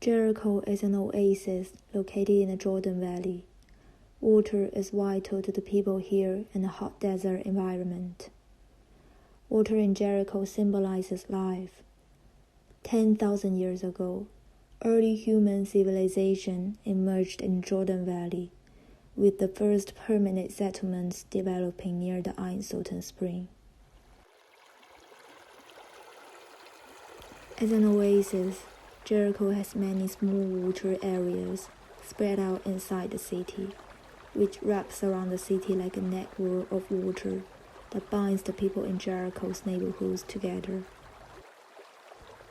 Jericho is an oasis located in the Jordan Valley. Water is vital to the people here in a hot desert environment. Water in Jericho symbolizes life. 10,000 years ago, early human civilization emerged in the Jordan Valley, with the first permanent settlements developing near the Ein Sultan Spring. As an oasis, Jericho has many small water areas spread out inside the city, which wraps around the city like a network of water that binds the people in Jericho's neighborhoods together.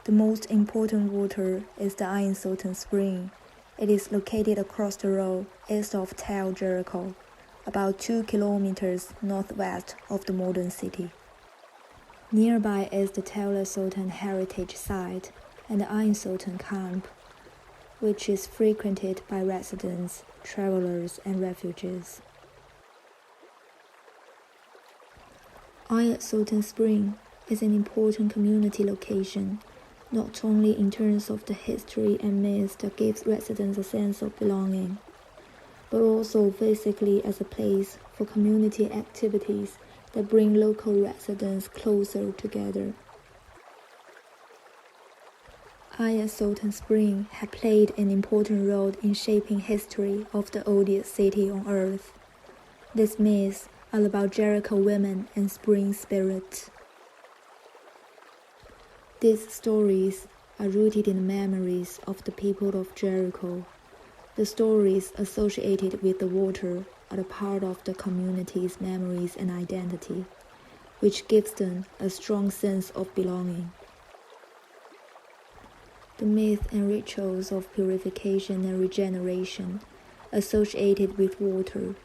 The most important water is the Ein Sultan Spring. It is located across the road east of Tel Jericho, about 2 kilometers northwest of the modern city. Nearby is the Tel Sultan Heritage Site and the Ein Sultan Camp, which is frequented by residents, travelers, and refugees. Ein Sultan Spring is an important community location, not only in terms of the history and myths that gives residents a sense of belonging, but also physically as a place for community activities that bring local residents closer together. Ein Sultan Spring had played an important role in shaping history of the oldest city on earth. These myths are about Jericho women and spring spirits. These stories are rooted in the memories of the people of Jericho. The stories associated with the water are a part of the community's memories and identity, which gives them a strong sense of belonging. The myths and rituals of purification and regeneration associated with water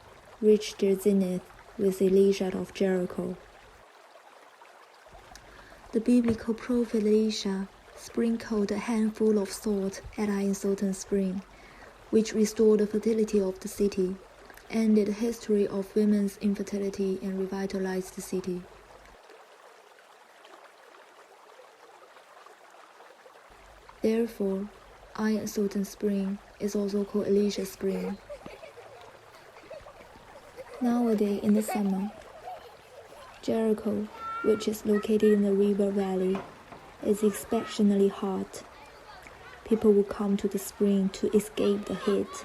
reached their zenith with Elisha of Jericho. The biblical prophet Elisha sprinkled a handful of salt at Ein Sultan Spring, which restored the fertility of the city, ended the history of women's infertility, and revitalized the city. Therefore, Ein Sultan Spring is also called Elisha Spring. Nowadays in the summer, Jericho, which is located in the river valley, is exceptionally hot. People will come to the spring to escape the heat.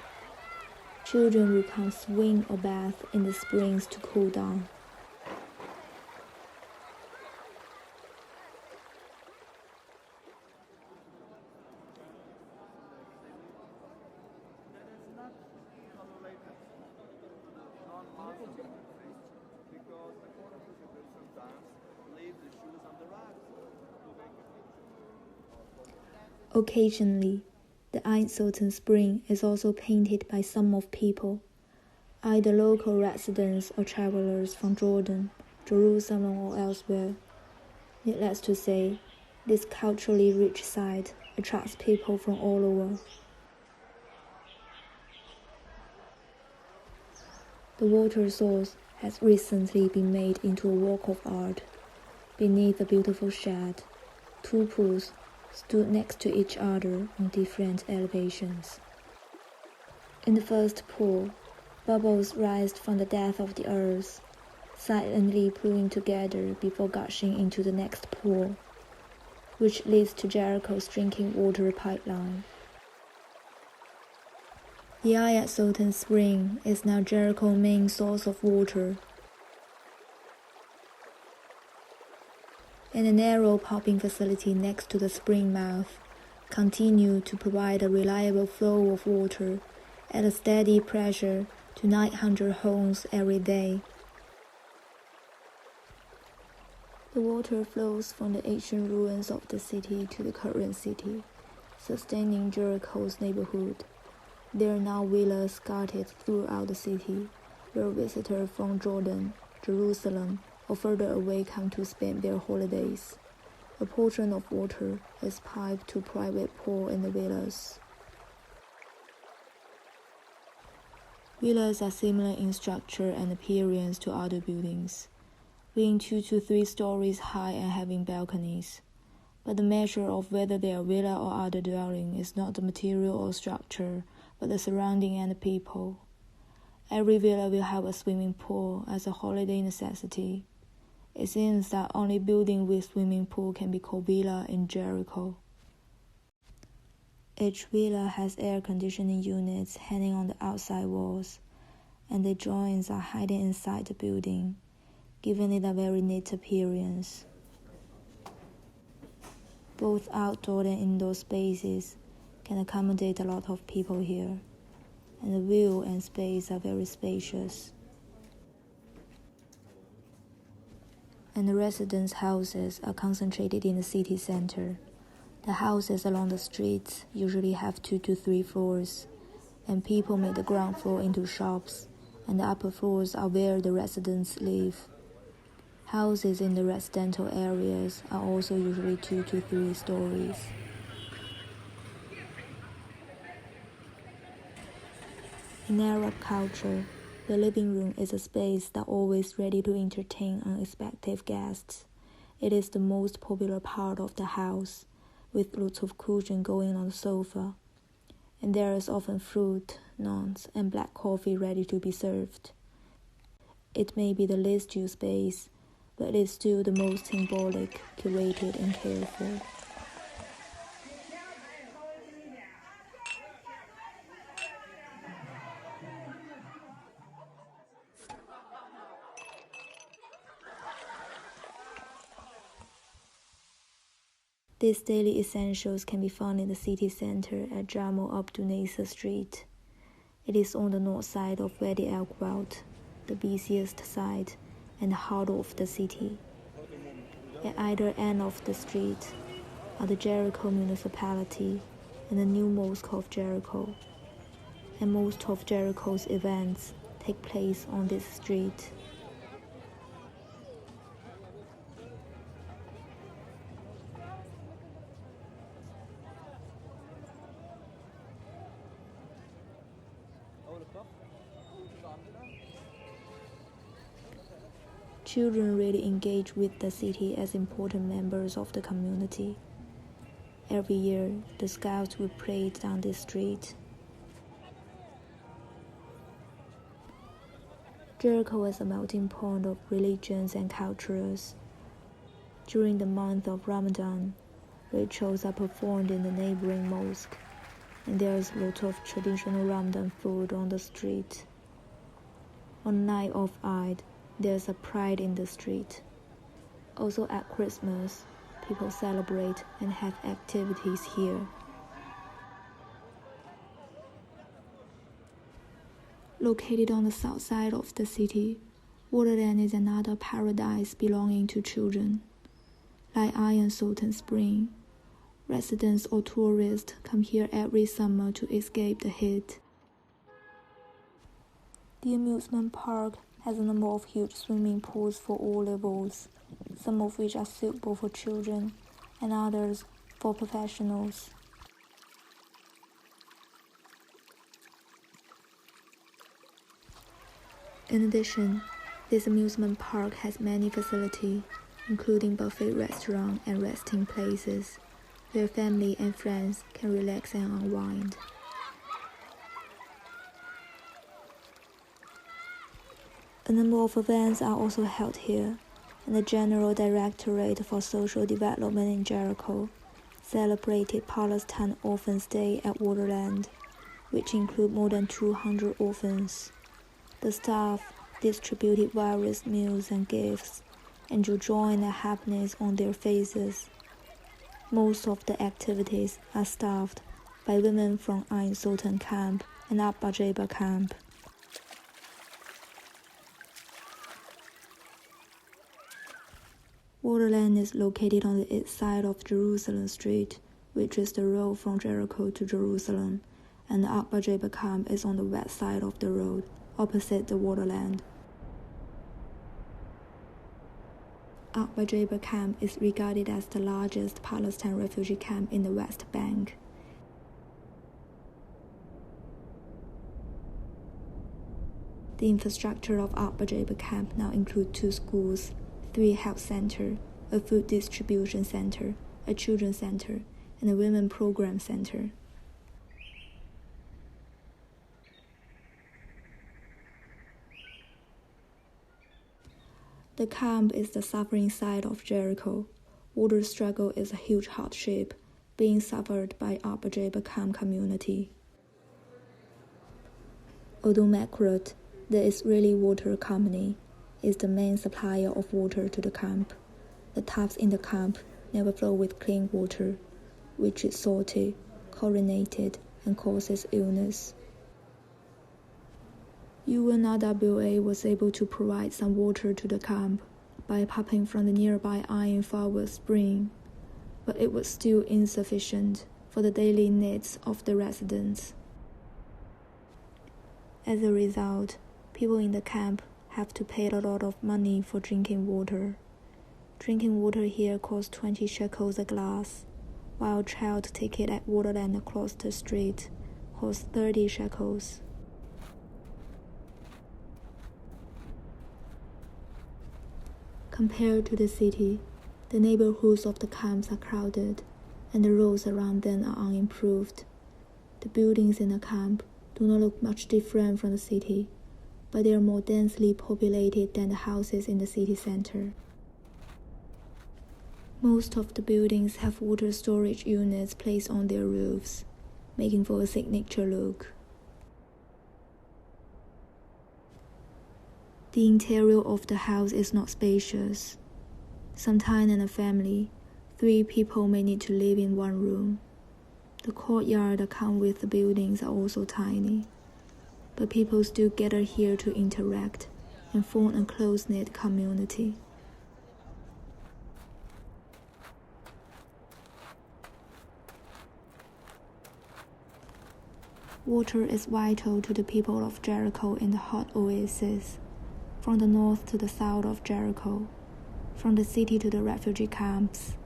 Children will come swim or bath in the springs to cool down. Occasionally, the Ein Sultan Spring is also painted by some of people, either local residents or travelers from Jordan, Jerusalem, or elsewhere. Needless to say, this culturally rich site attracts people from all over. The water source has recently been made into a work of art. Beneath a beautiful shed, two pools stood next to each other on different elevations. In the first pool, bubbles rise from the depth of the earth, silently pooling together before gushing into the next pool, which leads to Jericho's drinking water pipeline. The Ein Sultan Spring is now Jericho's main source of water, and a narrow pumping facility next to the spring mouth continue to provide a reliable flow of water at a steady pressure to 900 homes every day. The water flows from the ancient ruins of the city to the current city, sustaining Jericho's neighborhood. There are now villas scattered throughout the city, where visitors from Jordan, Jerusalem, or further away come to spend their holidays. A portion of water is piped to private pool in the villas. Villas are similar in structure and appearance to other buildings, being 2 to 3 stories high and having balconies, But the measure of whether they are villa or other dwelling is not the material or structure, but the surrounding and the people. Every villa will have a swimming pool as a holiday necessity. It seems that only building with swimming pool can be called villa in Jericho. Each villa has air conditioning units hanging on the outside walls, and the joints are hidden inside the building, giving it a very neat appearance. Both outdoor and indoor spaces can accommodate a lot of people here, and the view and space are very spacious. And the residents' houses are concentrated in the city center. The houses along the streets usually have 2 to 3 floors, and people make the ground floor into shops, and the upper floors are where the residents live. Houses in the residential areas are also usually 2 to 3 stories. In Arab culture, the living room is a space that's always ready to entertain unexpected guests. It is the most popular part of the house, with lots of cushions going on the sofa, and there is often fruit, nuts, and black coffee ready to be served. It may be the least used space, but it is still the most symbolic, curated, and cared for. These daily essentials can be found in the city center at Jamal Abdul Nasser Street. It is on the north side of Wadi Al Quwat, the busiest side and the heart of the city. At either end of the street are the Jericho municipality and the new mosque of Jericho, and most of Jericho's events take place on this street. Children really engage with the city as important members of the community. Every year, the scouts will parade down this street. Jericho is a melting pot of religions and cultures. During the month of Ramadan, rituals are performed in the neighboring mosque, and there is a lot of traditional Ramadan food on the street. On the night of Eid, there's a pride in the street. Also at Christmas, people celebrate and have activities here. Located on the south side of the city, Waterland is another paradise belonging to children. Like Iron Sultan Spring, residents or tourists come here every summer to escape the heat. The amusement park has a number of huge swimming pools for all levels, some of which are suitable for children and others for professionals. In addition, this amusement park has many facilities, including buffet restaurants and resting places, where family and friends can relax and unwind. A number of events are also held here, and the General Directorate for Social Development in Jericho celebrated Palestine Orphans Day at Waterland, which include more than 200 orphans. The staff distributed various meals and gifts, and you join the happiness on their faces. Most of the activities are staffed by women from Ain Sultan camp and Abba Jeba camp. Waterland is located on the east side of Jerusalem Street, which is the road from Jericho to Jerusalem, and the Abba Jeba camp is on the west side of the road, opposite the Waterland. Abba Jeba camp is regarded as the largest Palestine refugee camp in the West Bank. The infrastructure of Abba Jeba camp now includes 2 schools, 3 health centers, a food distribution center, a children's center, and a women program center. The camp is the suffering side of Jericho. Water struggle is a huge hardship being suffered by Abajaba camp community. Although Makrut, the Israeli water company, is the main supplier of water to the camp, the taps in the camp never flow with clean water, which is salty, chlorinated, and causes illness. UNRWA was able to provide some water to the camp by pumping from the nearby Iron Flower Spring, but it was still insufficient for the daily needs of the residents. As a result, people in the camp have to pay a lot of money for drinking water. Drinking water here costs 20 shekels a glass, while a child ticket at Waterland across the street costs 30 shekels. Compared to the city, the neighborhoods of the camps are crowded, and the roads around them are unimproved. The buildings in the camp do not look much different from the city, but they are more densely populated than the houses in the city center. Most of the buildings have water storage units placed on their roofs, making for a signature look. The interior of the house is not spacious. Sometimes in a family, 3 people may need to live in one room. The courtyard that comes with the buildings are also tiny, but people still gather here to interact and form a close-knit community. Water is vital to the people of Jericho in the hot oasis, from the north to the south of Jericho, from the city to the refugee camps,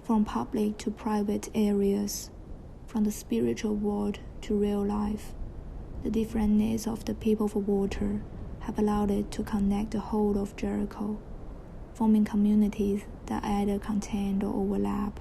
from public to private areas, from the spiritual world to real life. The different needs of the people for water have allowed it to connect the whole of Jericho, forming communities that either contain or overlap.